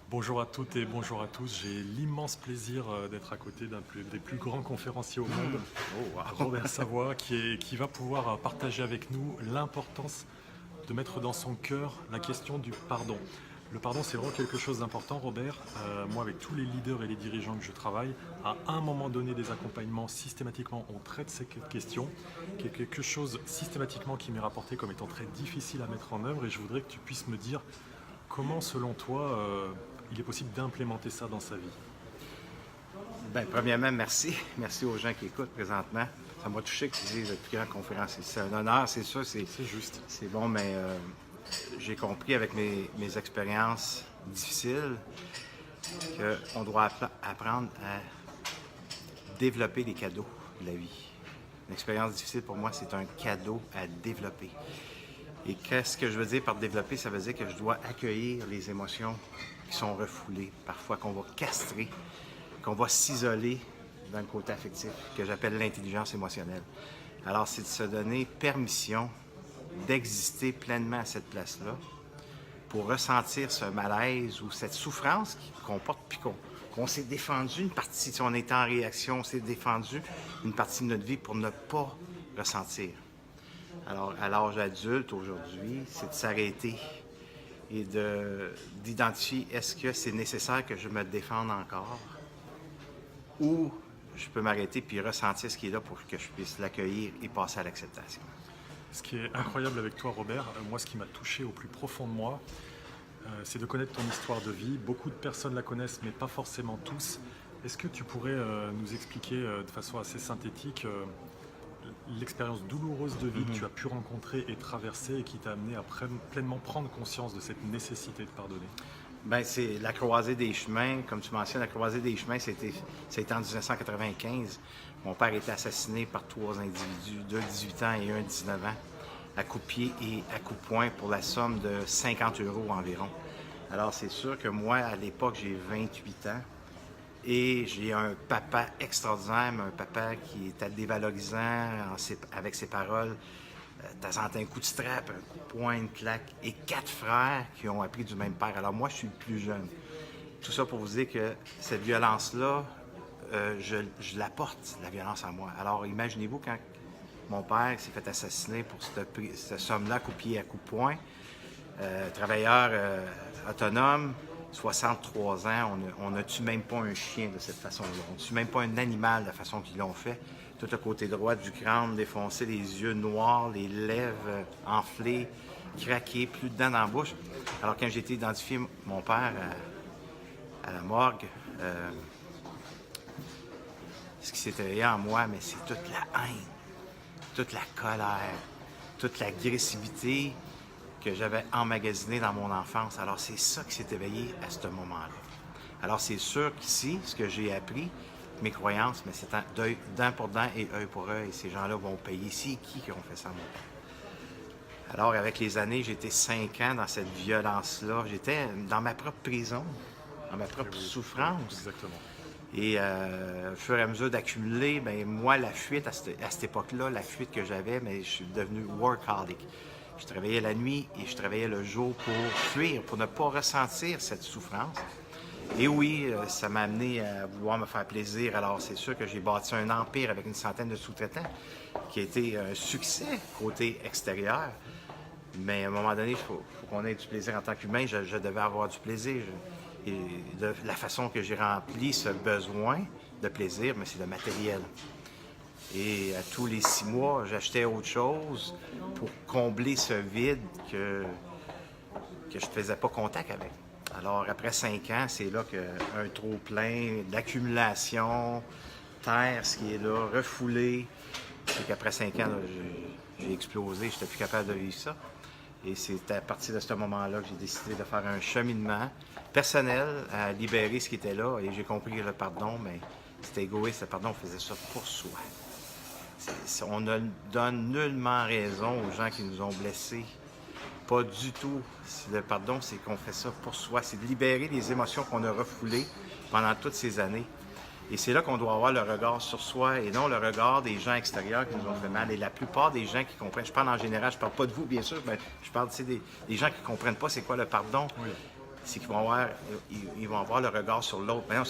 Bonjour à toutes et bonjour à tous. J'ai l'immense plaisir d'être à côté des plus grands conférenciers au monde, Oh wow! Robert Savoie, qui va pouvoir partager avec nous l'importance de mettre dans son cœur la question du pardon. Le pardon, c'est vraiment quelque chose d'important, Robert. Moi, avec tous les leaders et les dirigeants que je travaille, à un moment donné des accompagnements, systématiquement, on traite cette question, qui est quelque chose systématiquement qui m'est rapporté comme étant très difficile à mettre en œuvre. Et je voudrais que tu puisses me dire comment, selon toi, il est possible d'implémenter ça dans sa vie. Ben, premièrement, merci. Merci aux gens qui écoutent présentement. Ça m'a touché que tu dises le plus grand conférencier. C'est un honneur, c'est sûr, C'est juste. c'est bon, mais j'ai compris avec mes expériences difficiles qu'on doit apprendre à développer les cadeaux de la vie. Une expérience difficile pour moi, c'est un cadeau à développer. Et qu'est-ce que je veux dire par développer? Ça veut dire que je dois accueillir les émotions qui sont refoulées, parfois qu'on va castrer, qu'on va s'isoler dans le côté affectif, que j'appelle l'intelligence émotionnelle. Alors, c'est de se donner permission d'exister pleinement à cette place-là pour ressentir ce malaise ou cette souffrance qu'on porte, puis qu'on s'est défendu une partie, si on était en réaction, on s'est défendu une partie de notre vie pour ne pas ressentir. Alors, à l'âge adulte aujourd'hui, c'est de s'arrêter et d'identifier est-ce que c'est nécessaire que je me défende encore ou je peux m'arrêter puis ressentir ce qui est là pour que je puisse l'accueillir et passer à l'acceptation. Ce qui est incroyable avec toi, Robert, moi, ce qui m'a touché au plus profond de moi, c'est de connaître ton histoire de vie. Beaucoup de personnes la connaissent, mais pas forcément tous. Est-ce que tu pourrais nous expliquer de façon assez synthétique l'expérience douloureuse de vie que tu as pu rencontrer et traverser et qui t'a amené à pleinement prendre conscience de cette nécessité de pardonner? Bien, c'est la croisée des chemins. Comme tu mentionnes, la croisée des chemins, c'était en 1995. Mon père a été assassiné par 3 individus, 2 18 ans et un 19 ans, à coups de pied et à coups de poing pour la somme de 50 € environ. Alors, c'est sûr que moi, à l'époque, j'ai 28 ans et j'ai un papa extraordinaire, mais un papa qui était dévalorisant avec ses paroles. De temps en temps, un coup de strap, un coup de poing, une claque, et 4 frères qui ont appris du même père. Alors moi, je suis le plus jeune. Tout ça pour vous dire que cette violence-là, je la porte, la violence en moi. Alors imaginez-vous quand mon père s'est fait assassiner pour cette somme-là, coup de pied à coup de poing, travailleur autonome, 63 ans, on ne tue même pas un chien de cette façon-là. On ne tue même pas un animal de la façon qu'ils l'ont fait. Tout le côté droit du crâne défoncé, les yeux noirs, les lèvres enflées, craquées, plus de dents dans la bouche. Alors quand j'ai été identifié mon père à la morgue, ce qui s'est éveillé en moi, mais c'est toute la haine, toute la colère, toute l'agressivité que j'avais emmagasinée dans mon enfance. Alors c'est ça qui s'est éveillé à ce moment-là. Alors c'est sûr qu'ici, ce que j'ai appris, mes croyances, mais c'est dent pour dent et œil pour œil. Ces gens-là vont payer. C'est qui ont fait ça, mon père? Alors, avec les années, j'ai été 5 ans dans cette violence-là. J'étais dans ma propre prison, dans ma propre Oui, souffrance. exactement. Et au fur et à mesure d'accumuler, bien, moi, la fuite, à cette époque-là, la fuite que j'avais, mais je suis devenu workaholic. Je travaillais la nuit et je travaillais le jour pour fuir, pour ne pas ressentir cette souffrance. Et oui, ça m'a amené à vouloir me faire plaisir. Alors, c'est sûr que j'ai bâti un empire avec une centaine de sous-traitants qui a été un succès côté extérieur. Mais à un moment donné, il faut qu'on ait du plaisir en tant qu'humain. Je devais avoir du plaisir. Et de la façon que j'ai rempli ce besoin de plaisir, mais c'est le matériel. Et à tous les 6 mois, j'achetais autre chose pour combler ce vide que je ne faisais pas contact avec. Alors, après 5 ans, c'est là qu'un trop-plein d'accumulation, terre, ce qui est là, refoulé. C'est qu'après 5 ans, là, j'ai explosé, je n'étais plus capable de vivre ça. Et c'est à partir de ce moment-là que j'ai décidé de faire un cheminement personnel à libérer ce qui était là. Et j'ai compris que le pardon, mais c'était égoïste, le pardon, on faisait ça pour soi. On ne donne nullement raison aux gens qui nous ont blessés. Pas du tout. Le pardon, c'est qu'on fait ça pour soi. C'est de libérer les émotions qu'on a refoulées pendant toutes ces années. Et c'est là qu'on doit avoir le regard sur soi et non le regard des gens extérieurs qui nous ont fait mal. Et la plupart des gens qui comprennent, je parle en général, je parle pas de vous bien sûr, mais je parle des gens qui comprennent pas c'est quoi le pardon. Oui. c'est qu'ils ils vont avoir le regard sur l'autre. Maintenant,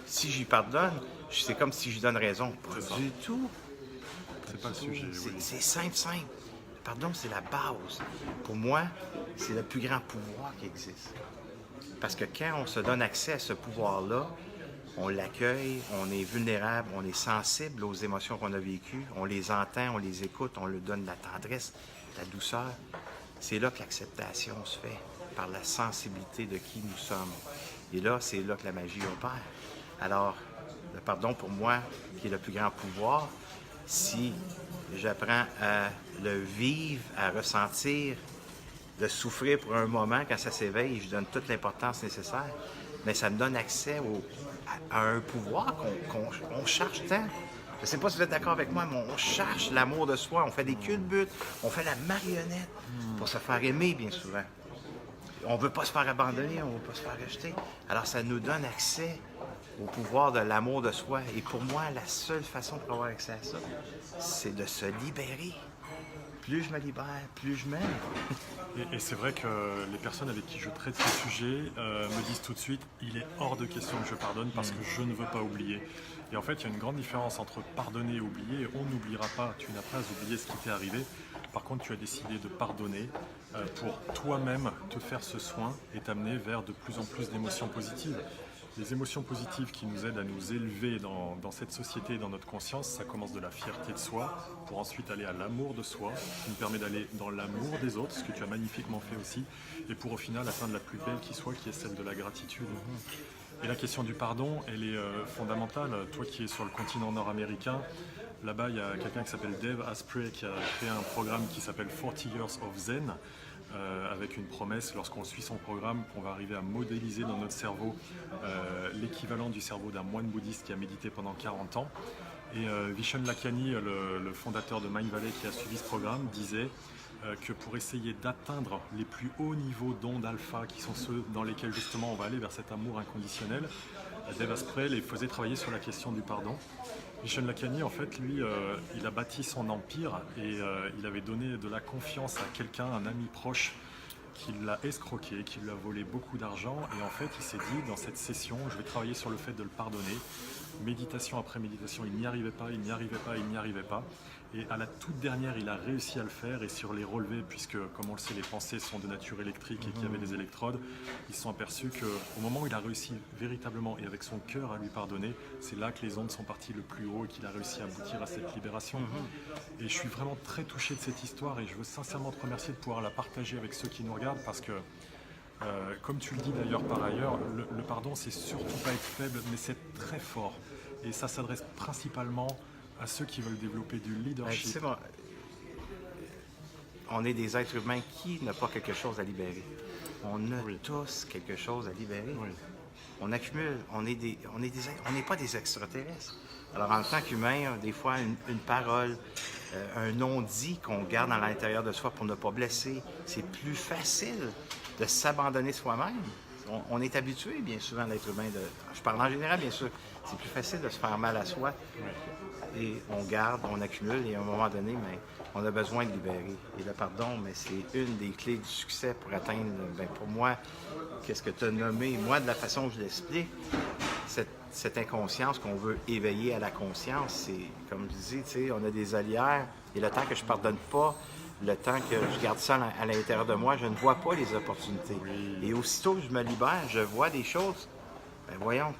si j'y pardonne, c'est comme si je lui donne raison. Pas du tout. C'est pas le sujet. Oui. C'est simple, simple. Le pardon, c'est la base. Pour moi, c'est le plus grand pouvoir qui existe. Parce que quand on se donne accès à ce pouvoir-là, on l'accueille, on est vulnérable, on est sensible aux émotions qu'on a vécues, on les entend, on les écoute, on leur donne de la tendresse, de la douceur. C'est là que l'acceptation se fait, par la sensibilité de qui nous sommes. Et là, c'est là que la magie opère. Alors, le pardon, pour moi, qui est le plus grand pouvoir, si j'apprends à le vivre, à ressentir, de souffrir pour un moment, quand ça s'éveille, je donne toute l'importance nécessaire, mais ça me donne accès à un pouvoir qu'on cherche tant. Je ne sais pas si vous êtes d'accord avec moi, mais on cherche l'amour de soi, on fait des culbutes, on fait la marionnette pour se faire aimer bien souvent. On ne veut pas se faire abandonner, on ne veut pas se faire rejeter. Alors ça nous donne accès au pouvoir de l'amour de soi. Et pour moi, la seule façon pour avoir accès à ça, c'est de se libérer. Plus je me libère, plus je m'aime. Et c'est vrai que les personnes avec qui je traite ce sujet me disent tout de suite il est hors de question que je pardonne parce que je ne veux pas oublier. Et en fait, il y a une grande différence entre pardonner et oublier. On n'oubliera pas, tu n'as pas à oublier ce qui t'est arrivé. Par contre, tu as décidé de pardonner pour toi-même te faire ce soin et t'amener vers de plus en plus d'émotions positives. Les émotions positives qui nous aident à nous élever dans cette société, dans notre conscience, ça commence de la fierté de soi, pour ensuite aller à l'amour de soi, qui nous permet d'aller dans l'amour des autres, ce que tu as magnifiquement fait aussi, et pour au final atteindre la plus belle qui soit, qui est celle de la gratitude. Et la question du pardon, elle est fondamentale. Toi qui es sur le continent nord-américain, là-bas il y a quelqu'un qui s'appelle Dave Asprey qui a créé un programme qui s'appelle 40 Years of Zen, avec une promesse, lorsqu'on suit son programme, qu'on va arriver à modéliser dans notre cerveau l'équivalent du cerveau d'un moine bouddhiste qui a médité pendant 40 ans. Et Vishen Lakhiani, le fondateur de Mind Valley qui a suivi ce programme, disait que pour essayer d'atteindre les plus hauts niveaux d'ondes alpha, qui sont ceux dans lesquels justement on va aller vers cet amour inconditionnel, Dave Asprey les faisait travailler sur la question du pardon. Vishen Lakhiani, en fait, lui, il a bâti son empire et il avait donné de la confiance à quelqu'un, un ami proche, qui l'a escroqué, qui lui a volé beaucoup d'argent. Et en fait, il s'est dit, dans cette session, je vais travailler sur le fait de le pardonner. Méditation après méditation, il n'y arrivait pas, il n'y arrivait pas, il n'y arrivait pas. Et à la toute dernière, il a réussi à le faire. Et sur les relevés, puisque, comme on le sait, les pensées sont de nature électrique et qu'il y avait des électrodes, ils se sont aperçus qu'au moment où il a réussi véritablement et avec son cœur à lui pardonner, c'est là que les ondes sont parties le plus haut et qu'il a réussi à aboutir à cette libération. Et je suis vraiment très touché de cette histoire et je veux sincèrement te remercier de pouvoir la partager avec ceux qui nous regardent parce que, comme tu le dis d'ailleurs par ailleurs, le pardon, c'est surtout pas être faible, mais c'est très fort. Et ça s'adresse principalement à ceux qui veulent développer du leadership. Tu sais, on est des êtres humains qui n'ont pas quelque chose à libérer. On a tous quelque chose à libérer. Oui. On accumule, on n'est pas des extraterrestres. Alors en tant qu'humain, des fois, une parole, un non-dit qu'on garde à l'intérieur de soi pour ne pas blesser, c'est plus facile de s'abandonner soi-même. On est habitué, bien souvent, l'être humain, je parle en général, bien sûr, c'est plus facile de se faire mal à soi. Et on garde, on accumule, et à un moment donné, mais on a besoin de libérer. Et le pardon, mais c'est une des clés du succès pour atteindre, pour moi, qu'est-ce que tu as nommé, moi, de la façon que je l'explique, cette inconscience qu'on veut éveiller à la conscience, c'est, comme je dis, tu sais, on a des allières, et le temps que je pardonne pas, le temps que je garde ça à l'intérieur de moi, je ne vois pas les opportunités. Et aussitôt que je me libère, je vois des choses, voyons,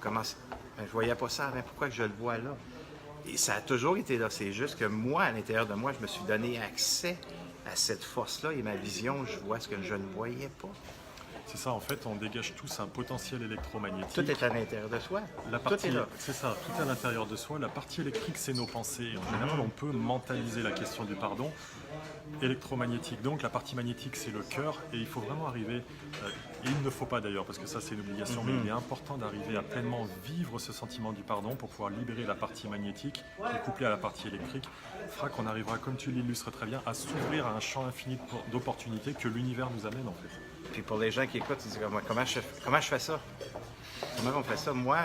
je voyais pas ça avant, pourquoi que je le vois là? Et ça a toujours été là, c'est juste que moi, à l'intérieur de moi, je me suis donné accès à cette force-là et ma vision, je vois ce que je ne voyais pas. C'est ça, en fait, on dégage tous un potentiel électromagnétique. Tout est à l'intérieur de soi. Tout est là. C'est ça, tout est à l'intérieur de soi. La partie électrique, c'est nos pensées. En général, on peut mentaliser la question du pardon. Électromagnétique, donc la partie magnétique, c'est le cœur. Et il faut vraiment arriver, et il ne faut pas d'ailleurs, parce que ça, c'est une obligation, mais il est important d'arriver à pleinement vivre ce sentiment du pardon pour pouvoir libérer la partie magnétique, qui est couplée à la partie électrique, fera qu'on arrivera, comme tu l'illustres très bien, à s'ouvrir à un champ infini d'opportunités que l'univers nous amène, en fait. Puis pour les gens qui écoutent, ils disent comment je fais ça? Comment on fait ça? Moi,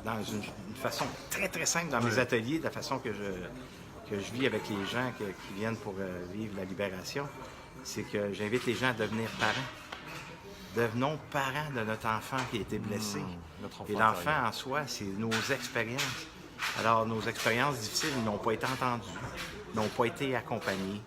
dans une façon très, très simple, dans mes ateliers, de la façon que je vis avec les gens qui viennent pour vivre la libération, c'est que j'invite les gens à devenir parents. Devenons parents de notre enfant qui a été blessé. Notre enfant Et l'enfant intérieur. en soi, c'est nos expériences. Alors, nos expériences difficiles n'ont pas été entendues, n'ont pas été accompagnées.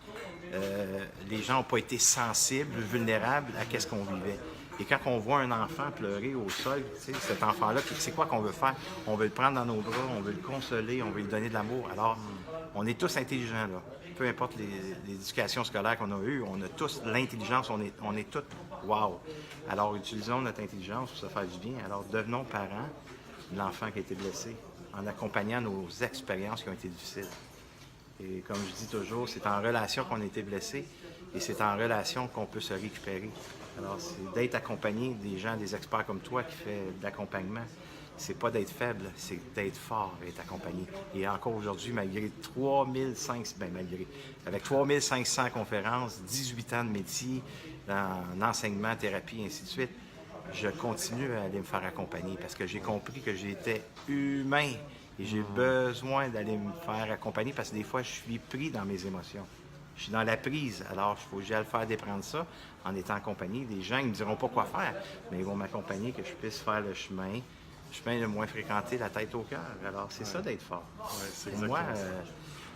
Les gens n'ont pas été sensibles, vulnérables à ce qu'on vivait. Et quand on voit un enfant pleurer au sol, tu sais, cet enfant-là, c'est quoi qu'on veut faire? On veut le prendre dans nos bras, on veut le consoler, on veut lui donner de l'amour. Alors, on est tous intelligents, là. Peu importe les éducations scolaires qu'on a eues, on a tous l'intelligence, on est tous wow. Alors, utilisons notre intelligence pour se faire du bien. Alors, devenons parents de l'enfant qui a été blessé en accompagnant nos expériences qui ont été difficiles. Et comme je dis toujours, c'est en relation qu'on a été blessé et c'est en relation qu'on peut se récupérer. Alors, c'est d'être accompagné des gens, des experts comme toi qui fait de l'accompagnement. C'est pas d'être faible, c'est d'être fort et être accompagné. Et encore aujourd'hui, malgré 3500 conférences, 18 ans de métier en enseignement, thérapie, et ainsi de suite, je continue à aller me faire accompagner parce que j'ai compris que j'étais humain et j'ai besoin d'aller me faire accompagner parce que des fois, je suis pris dans mes émotions. Je suis dans la prise, alors il faut que j'aille faire déprendre ça en étant accompagné. Des gens, ils ne me diront pas quoi faire, mais ils vont m'accompagner, que je puisse faire le chemin le moins fréquenté, la tête au cœur. Alors, c'est ça d'être fort. Ouais, c'est Pour exactement moi, ça.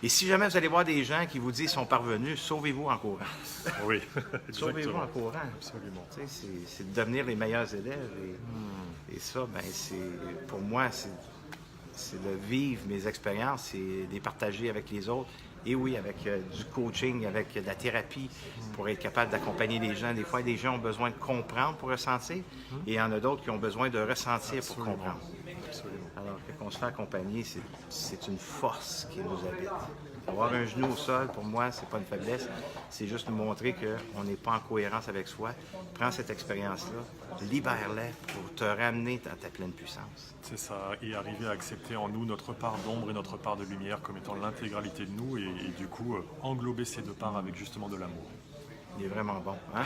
et si jamais vous allez voir des gens qui vous disent qu'ils sont parvenus, sauvez-vous en courant. Oui, Sauvez-vous exactement. en courant. Absolument. Tu sais, c'est de devenir les meilleurs élèves. Et ça, ben, pour moi, c'est de vivre mes expériences et de les partager avec les autres. Et oui, avec du coaching, avec de la thérapie, pour être capable d'accompagner les gens. Des fois, les gens ont besoin de comprendre pour ressentir, et il y en a d'autres qui ont besoin de ressentir pour Absolument. comprendre. Absolument. Alors, quand on se fait accompagner, c'est une force qui nous habite. Avoir un genou au sol, pour moi, c'est pas une faiblesse. C'est juste nous montrer qu'on n'est pas en cohérence avec soi. Prends cette expérience-là, libère-la pour te ramener dans ta pleine puissance. C'est ça, et arriver à accepter en nous notre part d'ombre et notre part de lumière comme étant l'intégralité de nous et du coup englober ces deux parts avec justement de l'amour. Il est vraiment bon, hein?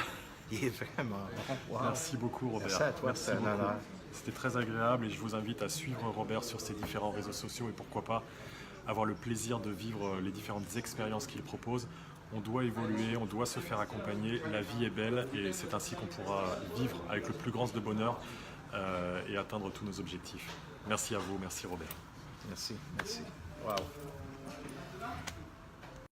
Il est vraiment bon. Wow. Merci beaucoup Robert. Merci à toi, c'est un beaucoup. honneur. C'était très agréable et je vous invite à suivre Robert sur ses différents réseaux sociaux et pourquoi pas avoir le plaisir de vivre les différentes expériences qu'il propose. On doit évoluer, on doit se faire accompagner, la vie est belle et c'est ainsi qu'on pourra vivre avec le plus grand de bonheur et atteindre tous nos objectifs. Merci à vous, merci Robert. Merci, merci. Wow.